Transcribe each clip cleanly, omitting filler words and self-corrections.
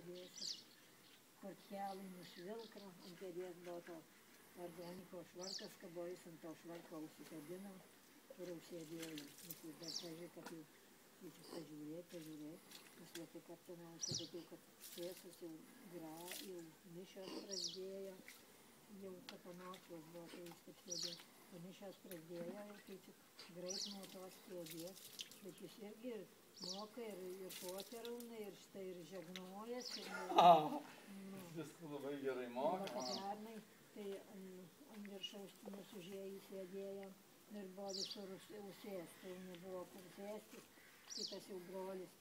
kėdės. Kortelį nušvilko, ant kėdės buvo to argoniko švarkas kabojus, ant to švarko užsikabino, kur užsėdėjo. Jis dar pažiūrė, kad jau reikia pažiūrėt. Paslėpė kartoniausia, bet jau kad sėsus jau mišios prasidėjo, jau kapanočios buvo, tai jis taip sėdė. Mišios prasidėjo, tai tik greit nuo tos kėdės, bet jis irgi moka ir poterauna, ir štai ir žegnojas. Viską labai gerai moka. Pernai, tai ant viršaus mūsų užėjai sėdėjo ir buvo visur užsėsti, tai nebuvo kur sėstis, kitas jau brolis,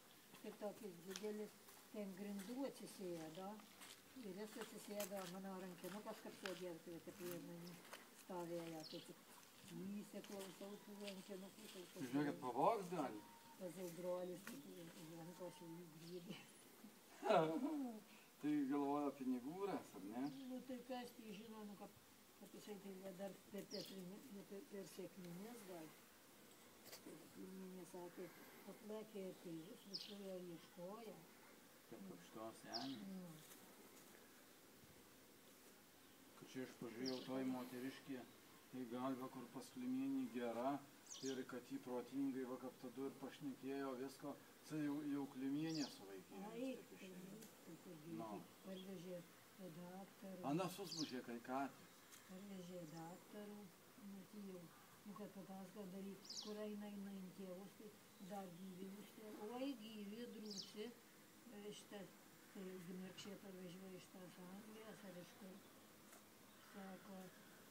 ir tokis didelis, tai ant grindų atsisėdo, ir jis atsisėdo, mano rankinukas, kad sėdėjo, tai prie manį stovėjo, tai tik įsiklausau tų rankinukų. Žiūrėkit, pavogs gali? Tas jau brolis, rankos jau įgrydė. Tai galvoja pinigų ras, ar ne? Nu tai kas, tai žino, kad jisai tai dar per sėkminės gal. Sėkminė sakė, aplekė ir tai visur jau ieškoja. Kaip apštos senė. Kad čia aš pažiūrėjau toj moteriškė į galvą, kur pas Klimienį gera, ir kad jį protingai vakaptadu ir pašnekėjo visko, tai jau Klimienė sulaikė. Parvežė daktarų. Ana susmušė kai katės. Parvežė daktarų, matėjau, kad papaska daryti, kur eina į tėvus, tai dar gyvi užtė. Oi, gyvi, drūsi, tai Gimirkšė parvežioja iš tos Anglijos, ar iš kur, sako,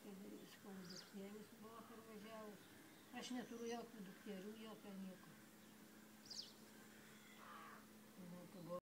kad skau duktėlis buvo parvažiavus. Aš neturiu jokių dukterių, jokio nieko.